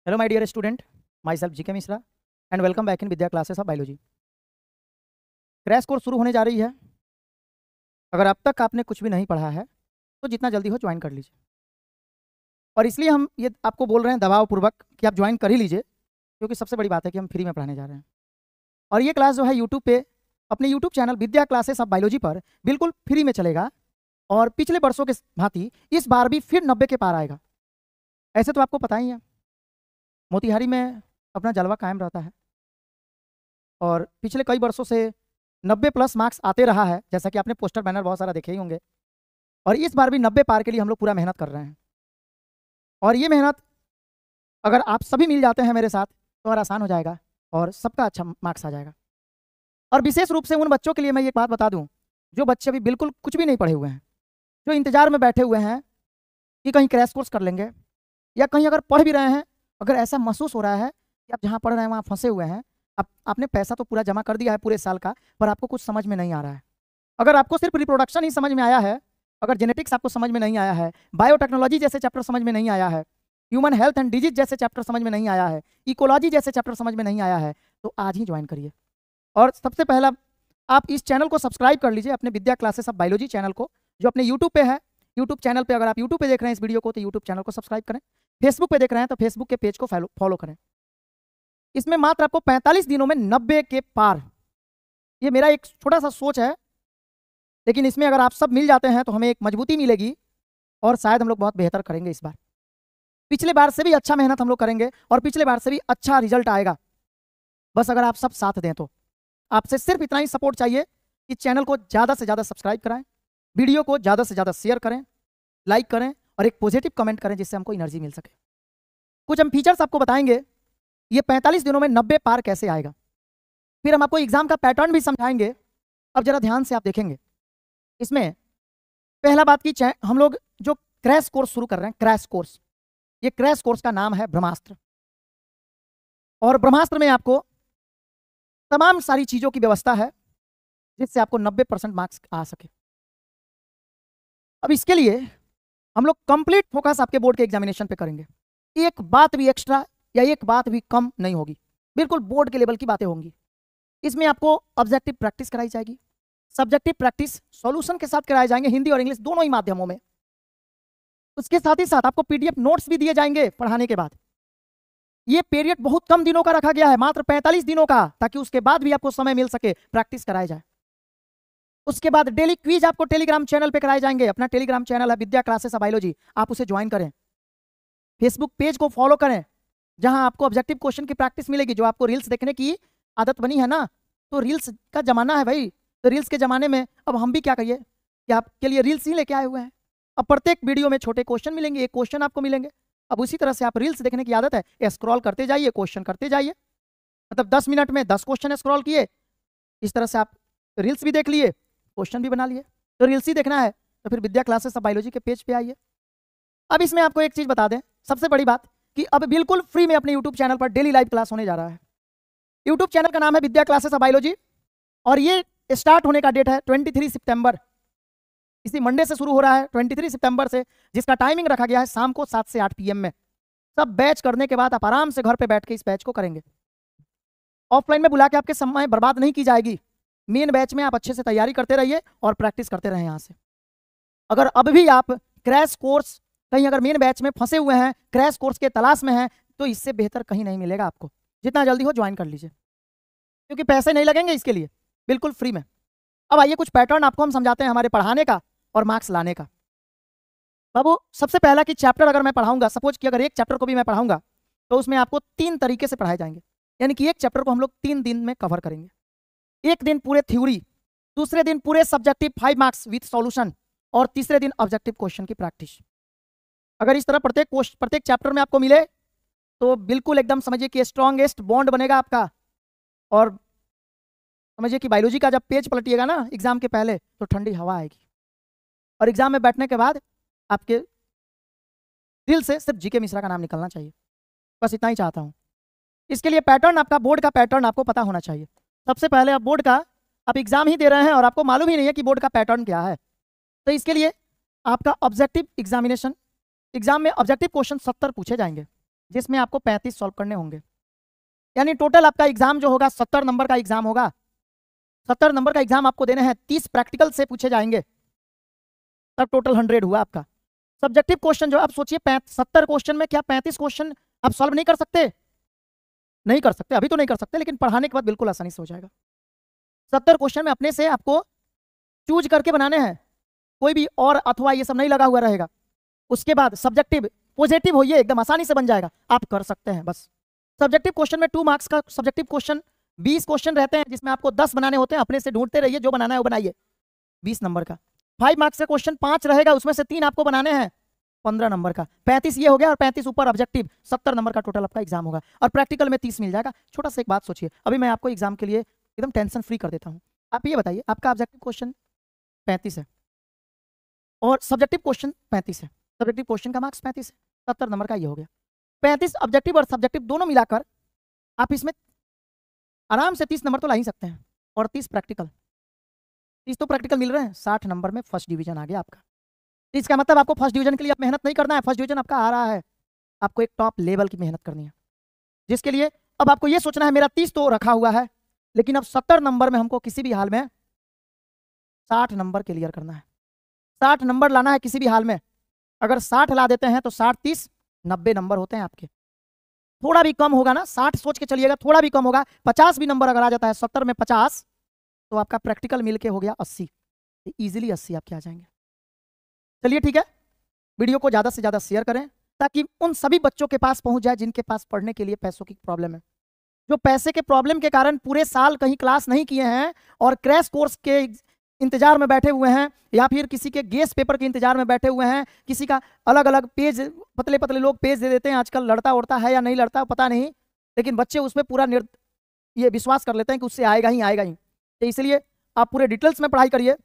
Hello my dear student, myself GK Mishra and welcome back in Vidya classes of biology. Crash course शुरू होने जा रही है। अगर अब तक आपने कुछ भी नहीं पढ़ा है तो जितना जल्दी हो ज्वाइन कर लीजिए। और इसलिए हम ये आपको बोल रहे हैं दबावपूर्वक कि आप ज्वाइन कर ही लीजिए, क्योंकि सबसे बड़ी बात है कि हम फ्री में पढ़ाने जा रहे हैं। और ये क्लास जो है यूट्यूब पे अपने YouTube channel Vidya classes of biology पर बिल्कुल फ्री में चलेगा। और पिछले वर्षों के भांति इस बार भी फिर 90 के पार आएगा। ऐसे तो आपको पता ही है, मोतिहारी में अपना जलवा कायम रहता है और पिछले कई वर्षों से 90 प्लस मार्क्स आते रहा है, जैसा कि आपने पोस्टर बैनर बहुत सारा देखे ही होंगे। और इस बार भी 90 पार के लिए हम लोग पूरा मेहनत कर रहे हैं। और ये मेहनत अगर आप सभी मिल जाते हैं मेरे साथ तो और आसान हो जाएगा और सबका अच्छा मार्क्स आ जाएगा। और विशेष रूप से उन बच्चों के लिए मैं ये बात बता दूं जो बच्चे अभी बिल्कुल कुछ भी नहीं पढ़े हुए हैं, जो इंतजार में बैठे हुए हैं कि कहीं क्रैश कोर्स कर लेंगे, या कहीं अगर पढ़ भी रहे हैं, अगर ऐसा महसूस हो रहा है कि आप जहाँ पढ़ रहे हैं वहाँ फंसे हुए हैं। आपने पैसा तो पूरा जमा कर दिया है पूरे साल का, पर आपको कुछ समझ में नहीं आ रहा है। अगर आपको सिर्फ रिप्रोडक्शन ही समझ में आया है, अगर जेनेटिक्स आपको समझ में नहीं आया है, बायोटेक्नोलॉजी जैसे चैप्टर समझ में नहीं आया है, ह्यूमन हेल्थ एंड डिजीज जैसे चैप्टर समझ में नहीं आया है, इकोलॉजी जैसे चैप्टर समझ में नहीं आया है, तो आज ही ज्वाइन करिए। और सबसे पहला आप इस चैनल को सब्सक्राइब कर लीजिए, अपने विद्या क्लासेस ऑफ बायोलॉजी चैनल को, जो अपने यूट्यूब पे है। यूट्यूब चैनल पे अगर आप यूट्यूब पे देख रहे हैं इस वीडियो को तो यूट्यूब चैनल को सब्सक्राइब करें। फेसबुक पे देख रहे हैं तो फेसबुक के पेज को फॉलो करें। इसमें मात्र आपको 45 दिनों में 90 के पार, ये मेरा एक छोटा सा सोच है, लेकिन इसमें अगर आप सब मिल जाते हैं तो हमें एक मजबूती मिलेगी और शायद हम लोग बहुत बेहतर करेंगे इस बार। पिछले बार से भी अच्छा मेहनत हम लोग करेंगे और पिछले बार से भी अच्छा रिजल्ट आएगा, बस अगर आप सब साथ दें तो। आपसे सिर्फ इतना ही सपोर्ट चाहिए कि चैनल को ज़्यादा से ज़्यादा सब्सक्राइब कराएं, वीडियो को ज़्यादा से ज़्यादा शेयर करें, लाइक करें और एक पॉजिटिव कमेंट करें, जिससे हमको एनर्जी मिल सके। कुछ हम फीचर्स आपको बताएंगे, ये 45 दिनों में 90 पार कैसे आएगा। फिर हम आपको एग्जाम का पैटर्न भी समझाएंगे। अब जरा ध्यान से आप देखेंगे, इसमें पहला बात की हम लोग जो क्रैश कोर्स शुरू कर रहे हैं, क्रैश कोर्स, ये क्रैश कोर्स का नाम है ब्रह्मास्त्र। और ब्रह्मास्त्र में आपको तमाम सारी चीजों की व्यवस्था है जिससे आपको 90% मार्क्स आ सके। अब इसके लिए हम लोग कंप्लीट फोकस आपके बोर्ड के एग्जामिनेशन पे करेंगे। एक बात भी एक्स्ट्रा या एक बात भी कम नहीं होगी, बिल्कुल बोर्ड के लेवल की बातें होंगी। इसमें आपको ऑब्जेक्टिव प्रैक्टिस कराई जाएगी, सब्जेक्टिव प्रैक्टिस सॉल्यूशन के साथ कराए जाएंगे, हिंदी और इंग्लिश दोनों ही माध्यमों में। उसके साथ ही साथ आपको पीडीएफ नोट्स भी दिए जाएंगे पढ़ाने के बाद। ये पीरियड बहुत कम दिनों का रखा गया है, मात्र 45 दिनों का, ताकि उसके बाद भी आपको समय मिल सके, प्रैक्टिस कराई जाए। उसके बाद डेली क्विज आपको टेलीग्राम चैनल पे कराए जाएंगे। अपना टेलीग्राम चैनल है विद्या क्लासेस ऑफ बायोलॉजी, आप उसे ज्वाइन करें। फेसबुक पेज को फॉलो करें, जहां आपको ऑब्जेक्टिव क्वेश्चन की प्रैक्टिस मिलेगी। जो आपको रील्स देखने की आदत बनी है ना, तो रील्स का जमाना है भाई, तो रील्स के जमाने में अब हम भी क्या करिए कि आपके लिए रील्स ही लेके आए हुए हैं। अब प्रत्येक वीडियो में छोटे क्वेश्चन मिलेंगे, एक क्वेश्चन आपको मिलेंगे। अब उसी तरह से आप रील्स देखने की आदत है, स्क्रॉल करते जाइए, क्वेश्चन करते जाइए। मतलब 10 मिनट में 10 क्वेश्चन स्क्रॉल किए, इस तरह से आप रील्स भी देख लिए, क्वेश्चन भी बना लिए। तो रील्स ही देखना है तो फिर विद्या क्लासेस ऑफ बायोलॉजी के पेज पे आइए। अब इसमें आपको एक चीज बता दें, सबसे बड़ी बात कि अब बिल्कुल फ्री में अपने यूट्यूब चैनल पर डेली लाइव क्लास होने जा रहा है। यूट्यूब चैनल का नाम है विद्या क्लासेस ऑफ बायोलॉजी और ये स्टार्ट होने का डेट है 23 सितंबर। इसी मंडे से शुरू हो रहा है 23 सितंबर से, जिसका टाइमिंग रखा गया है शाम को 7 से 8 PM में। सब बैच करने के बाद आप आराम से घर पे बैठ के इस बैच को करेंगे। ऑफलाइन में बुला के आपके समय बर्बाद नहीं की जाएगी। मेन बैच में आप अच्छे से तैयारी करते रहिए और प्रैक्टिस करते रहें यहाँ से। अगर अब भी आप क्रैश कोर्स कहीं अगर मेन बैच में फंसे हुए हैं, क्रैश कोर्स के तलाश में हैं, तो इससे बेहतर कहीं नहीं मिलेगा आपको। जितना जल्दी हो ज्वाइन कर लीजिए, क्योंकि पैसे नहीं लगेंगे इसके लिए, बिल्कुल फ्री में। अब आइए कुछ पैटर्न आपको हम समझाते हैं हमारे पढ़ाने का और मार्क्स लाने का। बाबू, सबसे पहला कि चैप्टर अगर मैं पढ़ाऊंगा, सपोज कि अगर एक चैप्टर को भी मैं पढ़ाऊंगा तो उसमें आपको 3 तरीके से पढ़ाए जाएंगे। यानी कि एक चैप्टर को हम लोग 3 दिन में कवर करेंगे। एक दिन पूरे थ्योरी, दूसरे दिन पूरे सब्जेक्टिव 5 मार्क्स विथ सॉल्यूशन, और तीसरे दिन ऑब्जेक्टिव क्वेश्चन की प्रैक्टिस। अगर इस तरह प्रत्येक चैप्टर में आपको मिले तो बिल्कुल एकदम समझिए कि स्ट्रॉन्गेस्ट बॉन्ड बनेगा आपका। और समझिए कि बायोलॉजी का जब पेज पलटिएगा ना एग्जाम के पहले, तो ठंडी हवा आएगी और एग्जाम में बैठने के बाद आपके दिल से सिर्फ जीके मिश्रा का नाम निकलना चाहिए। बस इतना ही चाहता हूँ। इसके लिए पैटर्न, आपका बोर्ड का पैटर्न आपको पता होना चाहिए। सबसे पहले आप बोर्ड का, आप एग्जाम ही दे रहे हैं और आपको मालूम ही नहीं है कि बोर्ड का पैटर्न क्या है, तो इसके लिए आपका ऑब्जेक्टिव एग्जामिनेशन, एग्जाम में ऑब्जेक्टिव क्वेश्चन 70 पूछे जाएंगे, जिसमें आपको 35 सॉल्व करने होंगे। यानी टोटल आपका एग्जाम जो होगा 70 नंबर का एग्जाम होगा। 70 नंबर का एग्जाम आपको देने हैं, 30 प्रैक्टिकल से पूछे जाएंगे, तब टोटल 100 हुआ आपका। सब्जेक्टिव क्वेश्चन जो आप सोचिए 70 क्वेश्चन में क्या 35 क्वेश्चन आप सॉल्व नहीं कर सकते? नहीं कर सकते, अभी तो नहीं कर सकते, लेकिन पढ़ाने के बाद बिल्कुल आसानी से हो जाएगा। 70 क्वेश्चन में अपने से आपको चूज करके बनाने हैं, कोई भी और अथवा ये सब नहीं लगा हुआ रहेगा। उसके बाद सब्जेक्टिव पॉजिटिव होइए, एकदम आसानी से बन जाएगा, आप कर सकते हैं। बस सब्जेक्टिव क्वेश्चन में 2 मार्क्स का सब्जेक्टिव क्वेश्चन 20 क्वेश्चन रहते हैं, जिसमें आपको 10 बनाने होते हैं। अपने से ढूंढते रहिए, जो बनाना है वो बनाइए, 20 नंबर का। 5 मार्क्स का क्वेश्चन 5 रहेगा, उसमें से 3 आपको बनाने हैं, 15 नंबर का। 35 ये हो गया और 35 ऊपर ऑब्जेक्टिव, 70 नंबर का टोटल आपका एग्जाम होगा। और प्रैक्टिकल में 30 मिल जाएगा। छोटा सा एक बात सोचिए, अभी मैं आपको एग्जाम के लिए एकदम टेंशन फ्री कर देता हूँ। आप ये बताइए, आपका ऑब्जेक्टिव क्वेश्चन 35 है और सब्जेक्टिव क्वेश्चन 35 है। सब्जेक्टिव क्वेश्चन का मार्क्स 35 है, 70 नंबर का ये हो गया। 35 ऑब्जेक्टिव और सब्जेक्टिव दोनों मिलाकर आप इसमें आराम से 30 नंबर तो ला ही सकते हैं। और 30 प्रैक्टिकल, 30 तो प्रैक्टिकल मिल रहे हैं, 60 नंबर में फर्स्ट डिवीजन आ गया आपका। इसका मतलब आपको फर्स्ट डिवीजन के लिए मेहनत नहीं करना है, फर्स्ट डिवीजन आपका आ रहा है, आपको एक टॉप लेवल की मेहनत करनी है, जिसके लिए अब आपको ये सोचना है मेरा 30 तो रखा हुआ है, लेकिन अब 70 नंबर में हमको किसी भी हाल में 60 नंबर क्लियर करना है। 60 नंबर लाना है किसी भी हाल में। अगर 60 ला देते हैं तो 60 30 90 नंबर होते हैं आपके। थोड़ा भी कम होगा ना, 60 सोच के चलिएगा, थोड़ा भी कम होगा, 50 भी नंबर अगर आ जाता है 70 में 50, तो आपका प्रैक्टिकल मिलके हो गया 80, इजीली 80 आपके आ जाएंगे। चलिए ठीक है, वीडियो को ज़्यादा से ज़्यादा शेयर करें ताकि उन सभी बच्चों के पास पहुंच जाए जिनके पास पढ़ने के लिए पैसों की प्रॉब्लम है, जो पैसे के प्रॉब्लम के कारण पूरे साल कहीं क्लास नहीं किए हैं और क्रैश कोर्स के इंतजार में बैठे हुए हैं, या फिर किसी के गेस पेपर के इंतजार में बैठे हुए हैं। किसी का अलग अलग पेज, पतले पतले लोग पेज दे देते हैं, आजकल लड़ता उड़ता है या नहीं लड़ता पता नहीं, लेकिन बच्चे उसमें पूरा ये विश्वास कर लेते हैं कि उससे आएगा ही आएगा ही। तो इसलिए आप पूरे डिटेल्स में पढ़ाई करिए।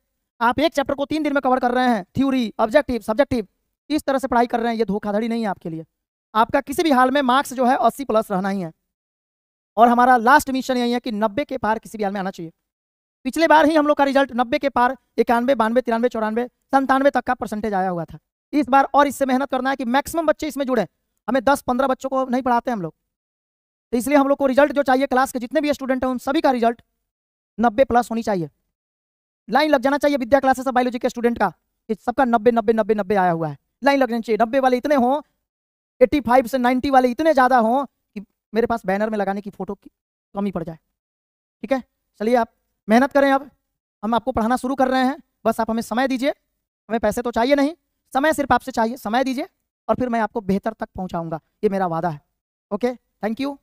आप एक चैप्टर को 3 दिन में कवर कर रहे हैं, थ्योरी ऑब्जेक्टिव सब्जेक्टिव, इस तरह से पढ़ाई कर रहे हैं, ये धोखाधड़ी नहीं है आपके लिए। आपका किसी भी हाल में मार्क्स जो है 80 प्लस रहना ही है, और हमारा लास्ट मिशन यही है कि 90 के पार किसी भी हाल में आना चाहिए। पिछले बार ही हम लोग का रिजल्ट 90 के पार 91 92 93 94 97 तक का परसेंटेज आया हुआ था। इस बार और इससे मेहनत करना है कि मैक्सिमम बच्चे इसमें जुड़े। हमें 10-15 बच्चों को नहीं पढ़ाते हम लोग, तो इसलिए हम लोग को रिजल्ट जो चाहिए, क्लास के जितने भी स्टूडेंट हैं उन सभी का रिजल्ट 90 प्लस होनी चाहिए। लाइन लग जाना चाहिए विद्या क्लासेस ऑफ बायोलॉजी के स्टूडेंट का, सबका 90 90 90 90 आया हुआ है। लाइन लगनी चाहिए, 90 वाले इतने हों, 85 से 90 वाले इतने ज़्यादा हों कि मेरे पास बैनर में लगाने की फ़ोटो की कमी पड़ जाए। ठीक है, चलिए आप मेहनत करें। अब हम आपको पढ़ाना शुरू कर रहे हैं, बस आप हमें समय दीजिए। हमें पैसे तो चाहिए नहीं, समय सिर्फ आपसे चाहिए, समय दीजिए और फिर मैं आपको बेहतर तक पहुंचाऊंगा, ये मेरा वादा है। Okay, thank you.